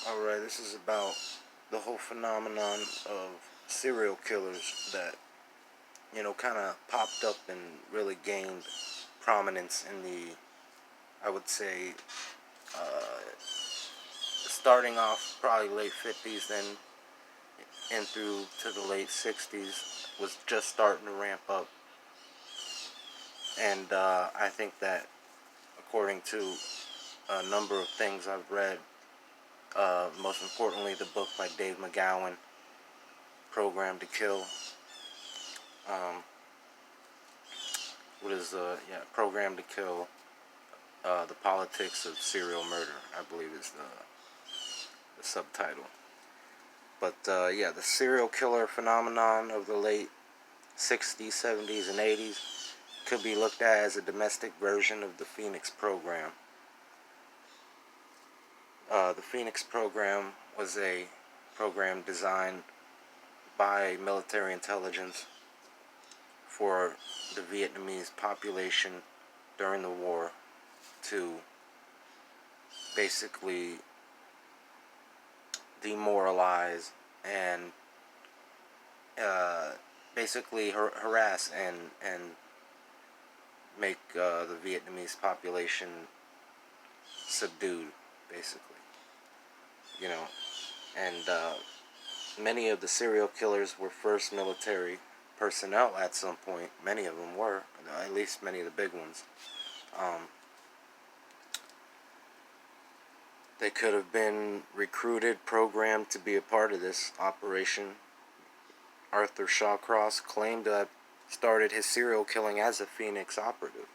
Alright, this is about the whole phenomenon of serial killers that, kind of popped up and really gained prominence in the, I would say, starting off probably late 50s, then in through to the late 60s, was just starting to ramp up. And I think that, according to a number of things I've read, most importantly, the book by Dave McGowan, Programmed to Kill. Programmed to Kill, The Politics of Serial Murder, I believe is the subtitle. But the serial killer phenomenon of the late 60s, 70s, and 80s could be looked at as a domestic version of the Phoenix program. The Phoenix program was a program designed by military intelligence for the Vietnamese population during the war to basically demoralize and basically harass and make the Vietnamese population subdued, basically. And many of the serial killers were first military personnel at some point. Many of them were, at least many of the big ones. They could have been recruited, programmed to be a part of this operation. Arthur Shawcross claimed to have started his serial killing as a Phoenix operative.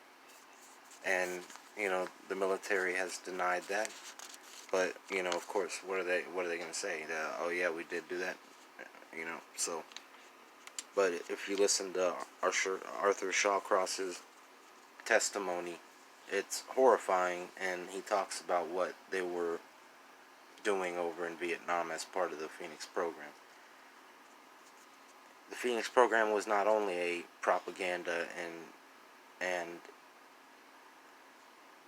And, the military has denied that. But, of course, what are they going to say? Oh, yeah, we did do that. So. But if you listen to Arthur Shawcross's testimony, it's horrifying, and he talks about what they were doing over in Vietnam as part of the Phoenix program. The Phoenix program was not only a propaganda and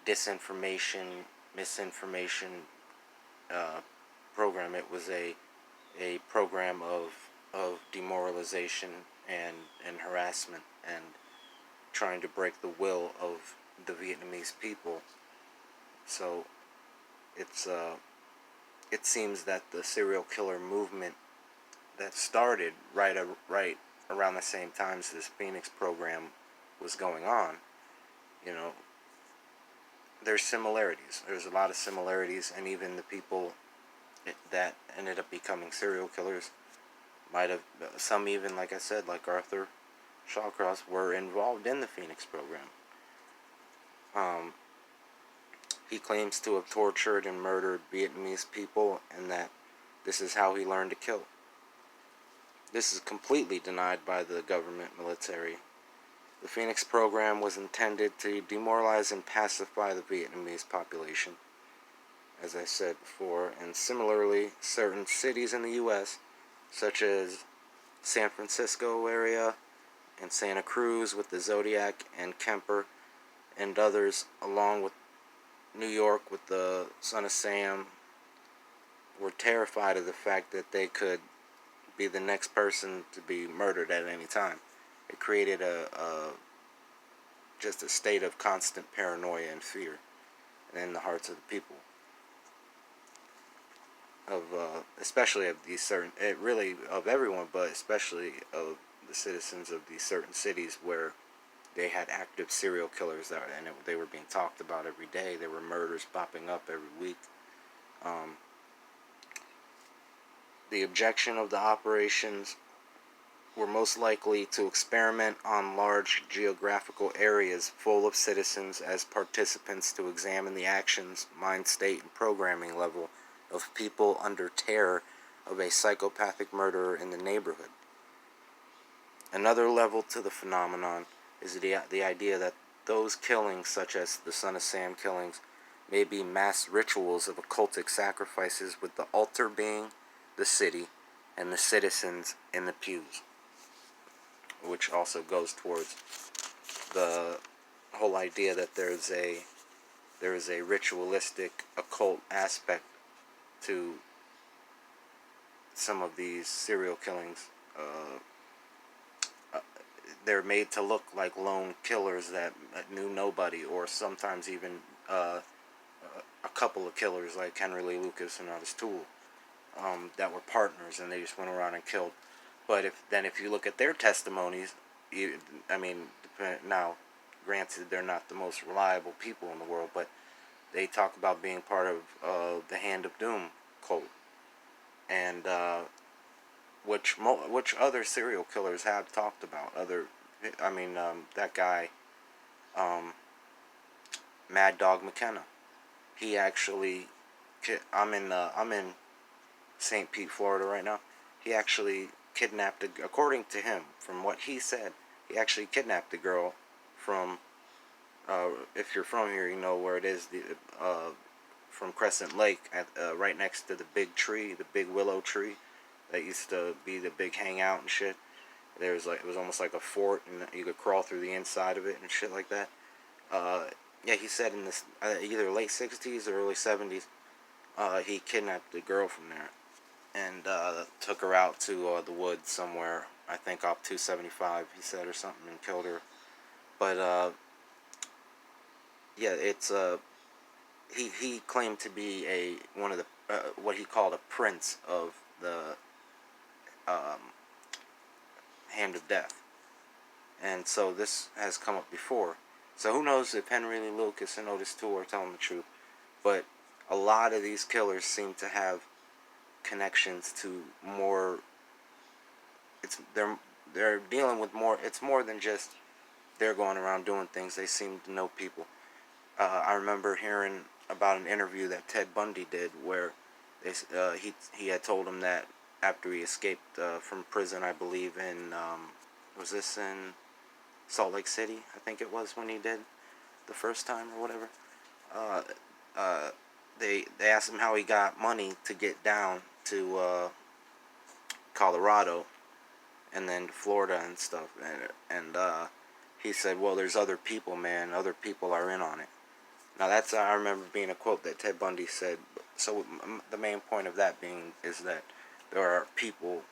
disinformation, misinformation program. It was a program of demoralization and harassment and trying to break the will of the Vietnamese people. So it seems that the serial killer movement that started right around the same time as this Phoenix program was going on, there's similarities. There's a lot of similarities, and even the people that ended up becoming serial killers might have, some even, like I said, like Arthur Shawcross, were involved in the Phoenix program. He claims to have tortured and murdered Vietnamese people, and that this is how he learned to kill. This is completely denied by the government military. The Phoenix program was intended to demoralize and pacify the Vietnamese population, as I said before, and similarly, certain cities in the U.S., such as San Francisco area and Santa Cruz with the Zodiac and Kemper, and others, along with New York with the Son of Sam, were terrified of the fact that they could be the next person to be murdered at any time. It created just a state of constant paranoia and fear in the hearts of the people, especially of these certain, really of everyone, but especially of the citizens of these certain cities where they had active serial killers and they were being talked about every day. There were murders popping up every week. The objection of the operations were most likely to experiment on large geographical areas full of citizens as participants to examine the actions, mind state, and programming level of people under terror of a psychopathic murderer in the neighborhood. Another level to the phenomenon is the idea that those killings, such as the Son of Sam killings, may be mass rituals of occultic sacrifices, with the altar being the city and the citizens in the pews, which also goes towards the whole idea that there is a ritualistic occult aspect to some of these serial killings, they're made to look like lone killers that knew nobody, or sometimes even a couple of killers like Henry Lee Lucas and Otis Toole, that were partners and they just went around and killed. But if you look at their testimonies, I mean, now, granted, they're not the most reliable people in the world, but they talk about being part of the Hand of Doom cult, and which other serial killers have talked about. That guy, Mad Dog McKenna. He actually, I'm in St. Pete, Florida right now. He actually kidnapped, according to him, from what he said, he actually kidnapped a girl from, if you're from here, you know where it is, from Crescent Lake, right next to the big tree, the big willow tree, that used to be the big hangout and shit. It was almost like a fort, and you could crawl through the inside of it and shit like that. Yeah, he said in this, either late 60s or early 70s, he kidnapped a girl from there, and took her out to the woods somewhere, I think up 275, he said, or something, and killed her. But yeah, it's he claimed to be one of the what he called a prince of the Hand of Death, and so this has come up before. So who knows if Henry Lee Lucas and Otis Toole are telling the truth, but a lot of these killers seem to have connections to more. They're dealing with more. It's more than just they're going around doing things. They seem to know people. I remember hearing about an interview that Ted Bundy did, where he had told him that after he escaped from prison, I believe was this in Salt Lake City? I think it was when he did the first time or whatever. They asked him how he got money to get down to Colorado and then to Florida and stuff, and he said, "Well, there's other people, man. Other people are in on it." Now I remember being a quote that Ted Bundy said. So the main point of that being is that there are people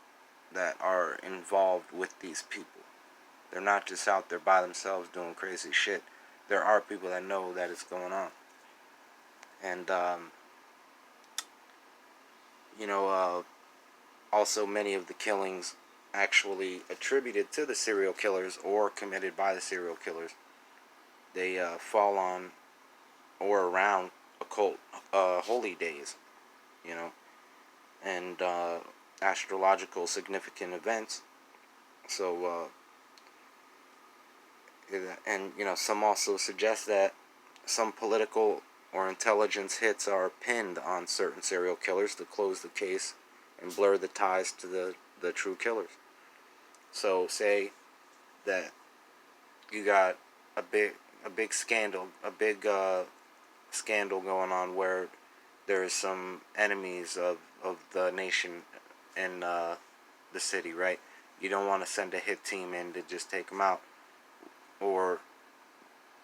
that are involved with these people. They're not just out there by themselves doing crazy shit. There are people that know that it's going on. And, also many of the killings actually attributed to the serial killers or committed by the serial killers, they fall on or around occult holy days, and astrological significant events. So, and some also suggest that some political or intelligence hits are pinned on certain serial killers to close the case and blur the ties to the true killers. So say that you got a big scandal going on where there is some enemies of the nation in the city, right? You don't want to send a hit team in to just take them out, or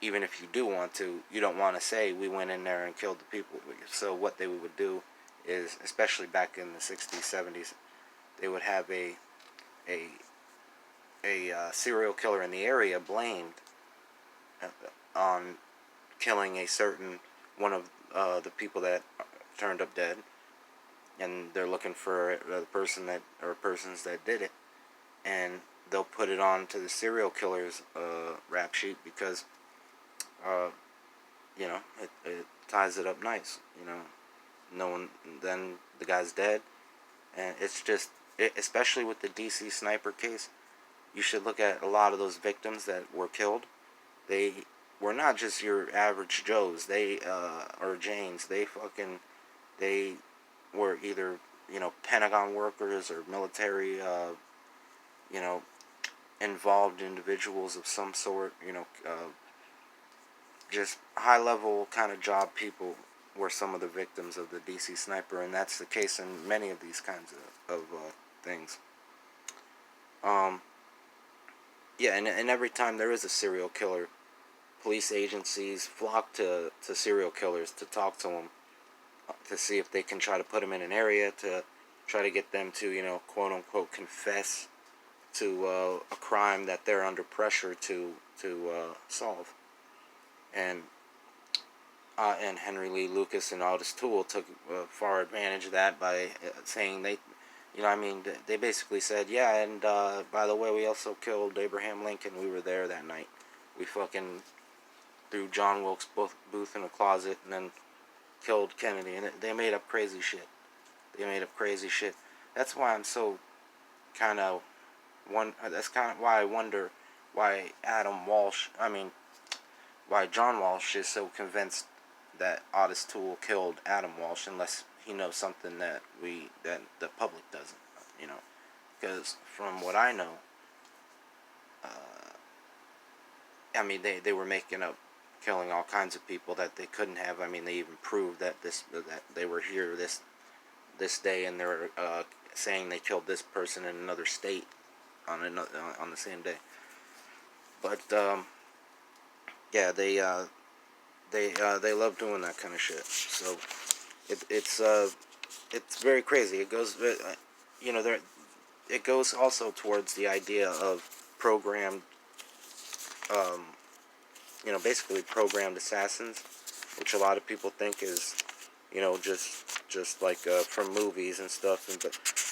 even if you do want to, you don't want to say we went in there and killed the people. So what they would do is, especially back in the 60s, 70s, they would have a serial killer in the area blamed on killing a certain one of the people that turned up dead, and they're looking for the person that or persons that did it, and they'll put it on to the serial killer's rap sheet because it ties it up nice. No one, then the guy's dead, and it's just especially with the DC sniper case, you should look at a lot of those victims that were killed. They were not just your average Joes. They or Janes. They were either Pentagon workers or military involved individuals of some sort. Just high level kind of job people were some of the victims of the DC sniper, and that's the case in many of these kinds of things. Yeah, and every time there is a serial killer, police agencies flock to serial killers to talk to them, to see if they can try to put them in an area to try to get them to, quote unquote, confess to a crime that they're under pressure to solve. And Henry Lee Lucas and Aldous Toole took far advantage of that by saying they basically said, yeah, and by the way, we also killed Abraham Lincoln. We were there that night. We fucking threw John Wilkes Booth in a closet and then killed Kennedy. And they made up crazy shit. That's why I'm so kind of that's kind of why I wonder why why John Walsh is so convinced that Aldous Toole killed Adam Walsh, unless he knows something that the public doesn't, because from what I know, they were making up killing all kinds of people that they couldn't have. They even proved that they were here this day, and they're saying they killed this person in another state on the same day. But yeah, they love doing that kind of shit. So it's very crazy. It goes it goes also towards the idea of programmed, basically programmed assassins, which a lot of people think is, just like from movies and stuff,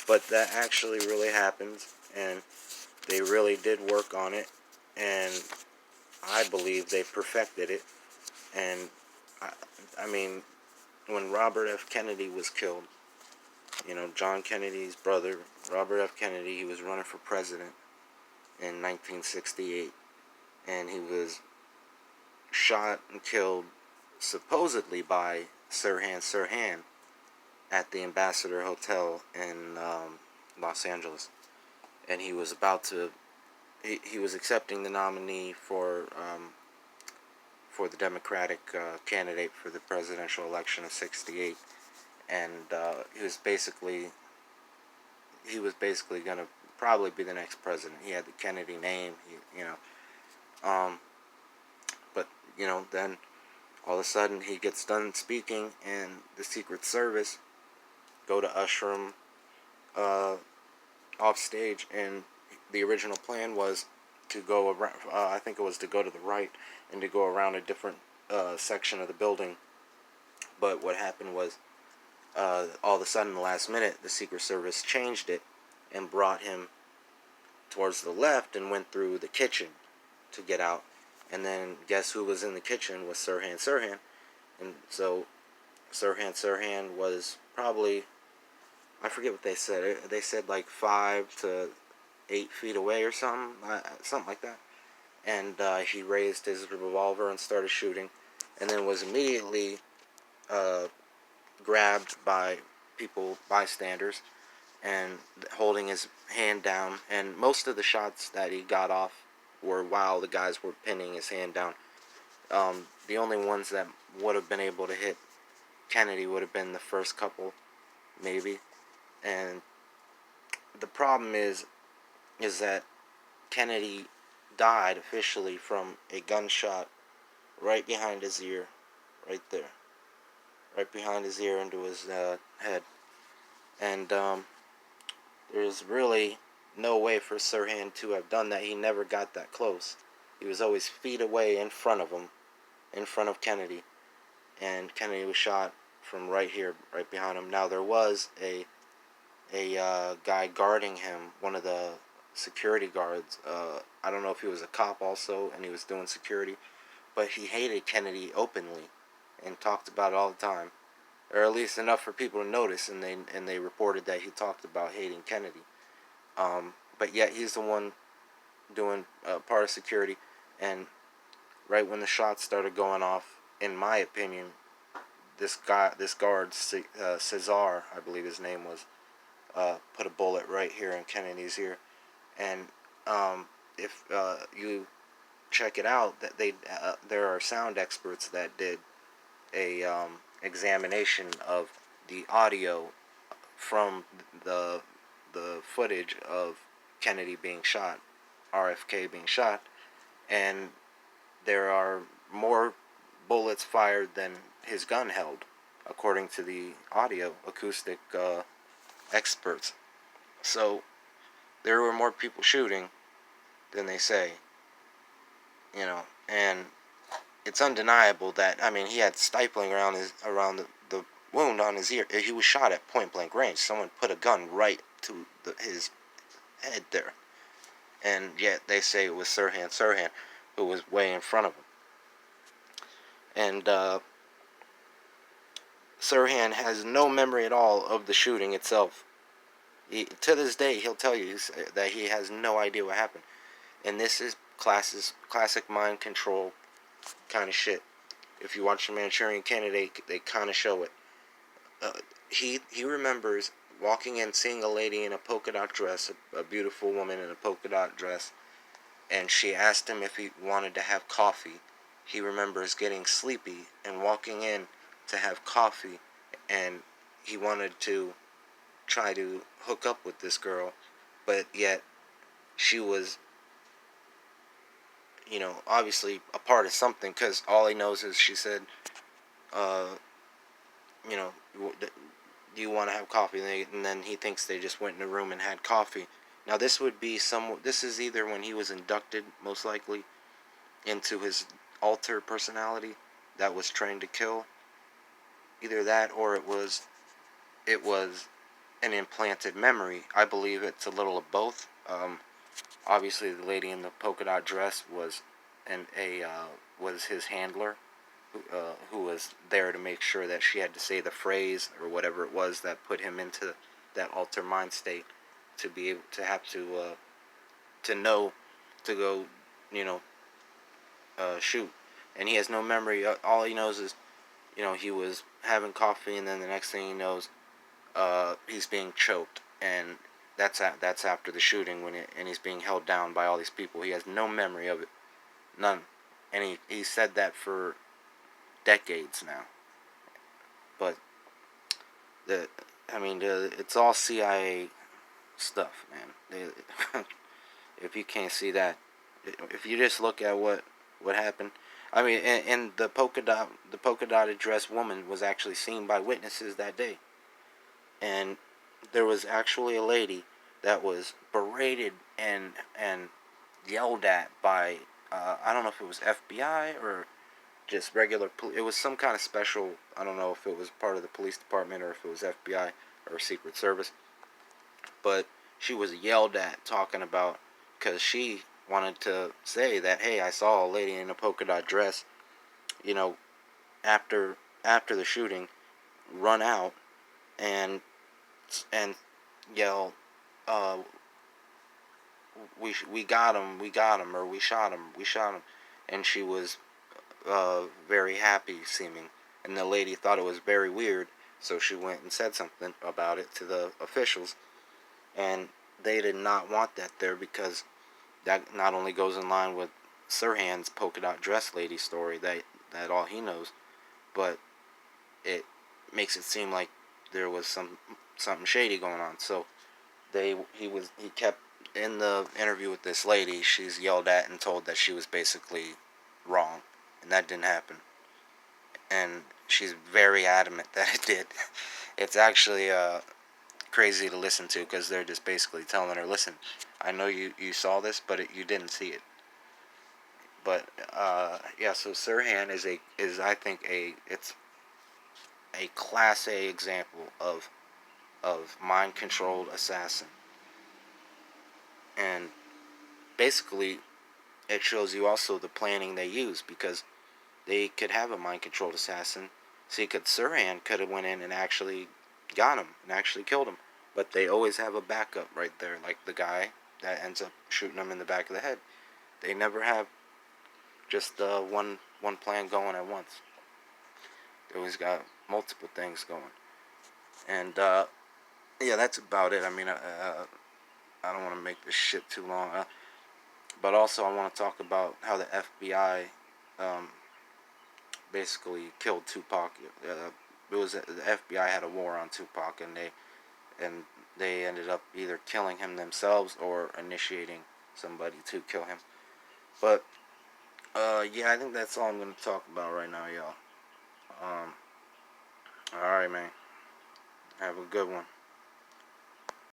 but that actually really happens, and they really did work on it, and I believe they perfected it. And when Robert F. Kennedy was killed, John Kennedy's brother, Robert F. Kennedy, he was running for president in 1968, and he was shot and killed supposedly by Sirhan Sirhan at the Ambassador Hotel in Los Angeles. And he was he was accepting the nominee for the Democratic candidate for the presidential election of '68, and he was basically going to probably be the next president. He had the Kennedy name, but then all of a sudden he gets done speaking, and the Secret Service go to usher him off stage, and the original plan was to go around, I think it was to go to the right and to go around a different section of the building. But what happened was, all of a sudden, the last minute, the Secret Service changed it and brought him towards the left and went through the kitchen to get out. And then guess who was in the kitchen was Sirhan Sirhan. And so Sirhan Sirhan was probably, I forget what they said. They said like 5 to 8 feet away or something like that. And he raised his revolver and started shooting, and then was immediately grabbed by bystanders, and holding his hand down. And most of the shots that he got off were while the guys were pinning his hand down. The only ones that would have been able to hit Kennedy would have been the first couple, maybe. And the problem is that Kennedy died officially from a gunshot right behind his ear, right there, right behind his ear into his head. And there's really no way for Sirhan to have done that. He never got that close. He was always feet away in front of him, in front of Kennedy, and Kennedy was shot from right here, right behind him. Now there was a guy guarding him, one of the security guards. I don't know if he was a cop also, and he was doing security, but he hated Kennedy openly and talked about it all the time, or at least enough for people to notice, and they reported that he talked about hating Kennedy. But yet he's the one doing part of security, and right when the shots started going off, in my opinion, this guard, Cesar, I believe his name was, put a bullet right here in Kennedy's ear. And if you check it out, that there are sound experts that did a examination of the audio from the footage of Kennedy being shot, RFK being shot, and there are more bullets fired than his gun held, according to the audio acoustic experts. So there were more people shooting than they say, and it's undeniable that, I mean, he had stifling around the wound on his ear. He was shot at point blank range. Someone put a gun right to his head there, and yet they say it was Sirhan who was way in front of him. And Sirhan has no memory at all of the shooting itself. To this day, he'll tell you that he has no idea what happened. And this is classic mind control kind of shit. If you watch The Manchurian Candidate, they kind of show it. He remembers walking in, seeing a lady in a polka dot dress, a beautiful woman in a polka dot dress, and she asked him if he wanted to have coffee. He remembers getting sleepy and walking in to have coffee, and he wanted to try to hook up with this girl, but yet she was, obviously a part of something, because all he knows is she said, uh, do you want to have coffee? And then he thinks they just went in a room and had coffee. Now this is either when he was inducted, most likely, into his alter personality that was trained to kill. Either that, or it was an implanted memory. I believe it's a little of both. Obviously, the lady in the polka dot dress was was his handler, who was there to make sure that she had to say the phrase or whatever it was that put him into that alter mind state, to be able to have to know to go, shoot. And he has no memory. All he knows is, he was having coffee, and then the next thing he knows, he's being choked, and that's after the shooting, and he's being held down by all these people. He has no memory of it, none, and he said that for decades now. But it's all CIA stuff, man. If you can't see that, if you just look at what happened, I mean, and the polka dotted dress woman was actually seen by witnesses that day, and there was actually a lady that was berated and yelled at by, I don't know if it was FBI or just regular it was some kind of special, I don't know if it was part of the police department or if it was FBI or Secret Service, but she was yelled at talking about, because she wanted to say that, hey, I saw a lady in a polka dot dress, after the shooting, run out and yell, uh, we got him, or we shot him, and she was very happy seeming, and the lady thought it was very weird, so she went and said something about it to the officials, and they did not want that there, because that not only goes in line with Sirhan's polka dot dress lady story, that all he knows, but it makes it seem like there was something shady going on. So he kept, in the interview with this lady, she's yelled at and told that she was basically wrong, and that didn't happen. And she's very adamant that it did. It's actually crazy to listen to, because they're just basically telling her, listen, I know you saw this, but you didn't see it. But yeah, so Sirhan is I think it's a class A example of mind controlled assassin, and basically it shows you also the planning they use, because they could have a mind controlled assassin. See, Sirhan could have went in and actually got him and actually killed him, but they always have a backup right there, like the guy that ends up shooting him in the back of the head. They never have just one plan going at once. They always got multiple things going. And yeah, that's about it. I mean, I don't want to make this shit too long. But also, I want to talk about how the FBI basically killed Tupac. It was the FBI had a war on Tupac, and they ended up either killing him themselves or initiating somebody to kill him. But yeah, I think that's all I'm gonna talk about right now, y'all. All right, man. Have a good one.